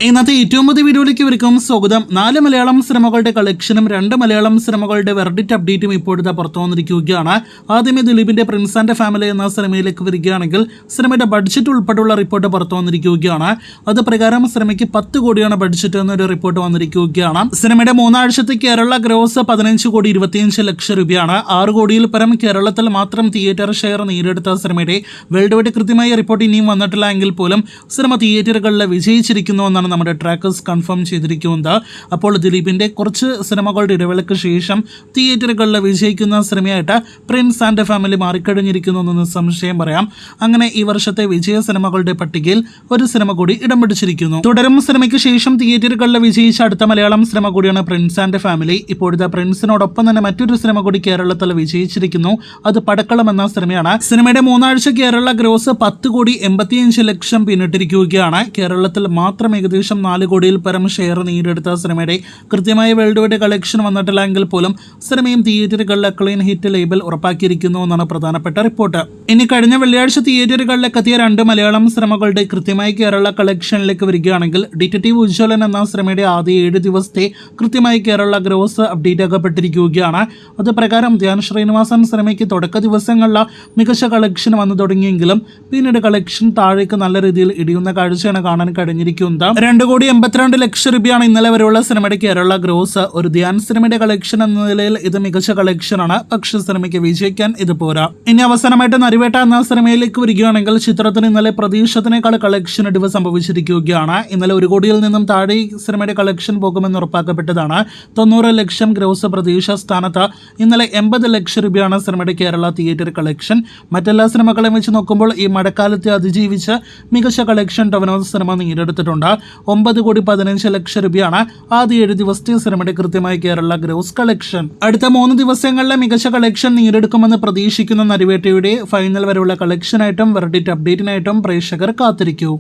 ഇന്നത്തെ ഏറ്റവും പുതിയ വീഡിയോയിലേക്ക് ഇവർക്കും സ്വാഗതം. 4 മലയാളം സിനിമകളുടെ കളക്ഷനും 2 മലയാളം സിനിമകളുടെ വെർഡിക്റ്റ് അപ്ഡേറ്റും ഇപ്പോഴത്തെ പുറത്തു വന്നിരിക്കുകയാണ്. ആദ്യമേ ദിലീപിന്റെ പ്രിൻസ് ആൻഡ് ഫാമിലി എന്ന സിനിമയിലേക്ക് വരികയാണെങ്കിൽ സിനിമയുടെ ബഡ്ജറ്റ് ഉൾപ്പെടെയുള്ള റിപ്പോർട്ട് പുറത്തു വന്നിരിക്കുകയാണ്. അത് പ്രകാരം സിനിമയ്ക്ക് 10 കോടിയാണ് ബഡ്ജറ്റ് എന്നൊരു റിപ്പോർട്ട് വന്നിരിക്കുകയാണ്. സിനിമയുടെ 3 ആഴ്ചത്തെ കേരള ഗ്രോസ് 15 കോടി 25 ലക്ഷം രൂപയാണ്. 6 കോടിയിൽ പരം കേരളത്തിൽ മാത്രം തിയേറ്റർ ഷെയർ നേടിയെടുത്ത സിനിമയുടെ വേൾഡ് വൈഡ് കൃത്യമായ റിപ്പോർട്ട് ഇനിയും വന്നിട്ടില്ല എങ്കിൽ പോലും സിനിമ തിയേറ്ററുകളിൽ വിജയിച്ചിരിക്കുന്നു എന്നാണ് നമ്മുടെ ട്രാക്കേഴ്സ് കൺഫേം ചെയ്തിരിക്കുന്നത്. അപ്പോൾ ദിലീപിന്റെ കുറച്ച് സിനിമകളുടെ ഇടവേളയ്ക്ക് ശേഷം തിയേറ്ററുകളിൽ വിജയിക്കുന്ന സിനിമയായിട്ട് പ്രിൻസ് ആൻഡ് ഫാമിലി മാറിക്കഴിഞ്ഞിരിക്കുന്നു എന്ന് സംശയം പറയാം. അങ്ങനെ ഈ വർഷത്തെ വിജയ സിനിമകളുടെ പട്ടികയിൽ ഒരു സിനിമ കൂടി ഇടം പിടിച്ചിരിക്കുന്നു. തുടരും സിനിമയ്ക്ക് ശേഷം തിയേറ്ററുകളിൽ വിജയിച്ച അടുത്ത മലയാളം സിനിമ കൂടിയാണ് പ്രിൻസ് ആൻഡ് ഫാമിലി. ഇപ്പോഴത്തെ പ്രിൻസിനോടൊപ്പം തന്നെ മറ്റൊരു സിനിമ കൂടി കേരളത്തിൽ വിജയിച്ചിരിക്കുന്നു. അത് പടക്കളം എന്ന സിനിമയാണ്. സിനിമയുടെ 3 ആഴ്ച കേരള ഗ്രോസ് 10 കോടി 85 ലക്ഷം പിന്നിട്ടിരിക്കുകയാണ്. കേരളത്തിൽ മാത്രം ഏകദേശം 4 കോടിയിൽ പരം ഷെയർ നേടിയെടുത്ത സിനിമയുടെ കൃത്യമായ വേൾഡ് വൈഡ് കളക്ഷൻ വന്നിട്ടില്ല എങ്കിൽ പോലും സിനിമയും തിയേറ്ററുകളിലെ ക്ലീൻ ഹിറ്റ് ലേബൽ ഉറപ്പാക്കിയിരിക്കുന്നു എന്നാണ് പ്രധാനപ്പെട്ട റിപ്പോർട്ട്. ഇനി കഴിഞ്ഞ വെള്ളിയാഴ്ച തിയേറ്ററുകളിലേക്ക് എത്തിയ 2 മലയാളം സിനിമകളുടെ കൃത്യമായ കേരള കളക്ഷനിലേക്ക് വരികയാണെങ്കിൽ ഡിറ്റക്റ്റീവ് ഉജ്ജ്വലൻ എന്ന സിനിമയുടെ ആദ്യ 7 ദിവസത്തെ കൃത്യമായ കേരള ഗ്രോസ് അപ്ഡേറ്റ് ആക്കപ്പെട്ടിരിക്കുകയാണ്. അത് പ്രകാരം ധ്യാൻ ശ്രീനിവാസൻ സിനിമയ്ക്ക് തുടക്ക ദിവസങ്ങളിലെ മികച്ച കളക്ഷൻ വന്നു തുടങ്ങിയെങ്കിലും പിന്നീട് കളക്ഷൻ താഴേക്ക് നല്ല രീതിയിൽ ഇടിയുന്ന കാഴ്ചയാണ് കാണാൻ കഴിഞ്ഞിരിക്കുന്നത്. 2 കോടി 82 ലക്ഷം രൂപയാണ് ഇന്നലെ വരെയുള്ള സിനിമയുടെ കേരള ഗ്രോസ്. ഒരു ധ്യാൻ സിനിമയുടെ കളക്ഷൻ എന്ന നിലയിൽ ഇത് മികച്ച കളക്ഷനാണ്. പക്ഷേ സിനിമയ്ക്ക് വിജയിക്കാൻ ഇത് പോരാ. ഇനി അവസാനമായിട്ട് നരിവേട്ട എന്ന സിനിമയിലേക്ക് വരികയാണെങ്കിൽ ചിത്രത്തിന് ഇന്നലെ പ്രതീക്ഷിച്ചതിനേക്കാൾ കളക്ഷൻ ഇടിവ് സംഭവിച്ചിരിക്കുകയാണ്. ഇന്നലെ 1 കോടിയിൽ നിന്നും താഴെ സിനിമയുടെ കളക്ഷൻ പോകുമെന്ന് ഉറപ്പാക്കപ്പെട്ടതാണ്. 90 ലക്ഷം ഗ്രോസ് പ്രതീക്ഷ സ്ഥാനത്ത് ഇന്നലെ 80 ലക്ഷം രൂപയാണ് സിനിമയുടെ കേരള തിയേറ്റർ കളക്ഷൻ. മറ്റെല്ലാ സിനിമകളെയും വെച്ച് നോക്കുമ്പോൾ ഈ മഴക്കാലത്തെ അതിജീവിച്ച് മികച്ച കളക്ഷൻ ടവനോസ് സിനിമ നേടിയെടുത്തിട്ടുണ്ട്. 9 കോടി 15 ലക്ഷം രൂപയാണ് ആദ്യ 7 ദിവസത്തെ സിനിമയുടെ കൃത്യമായ കേരള ഗ്രോസ് കളക്ഷൻ. അടുത്ത 3 ദിവസങ്ങളിലെ മികച്ച കളക്ഷൻ നേടിയെടുക്കുമെന്ന് പ്രതീക്ഷിക്കുന്ന നരിവേട്ടയുടെ ഫൈനൽ വരെയുള്ള കളക്ഷനായിട്ടും വെർഡിക്റ്റ് അപ്ഡേറ്റിനായിട്ടും പ്രേക്ഷകർ കാത്തിരിക്കൂ.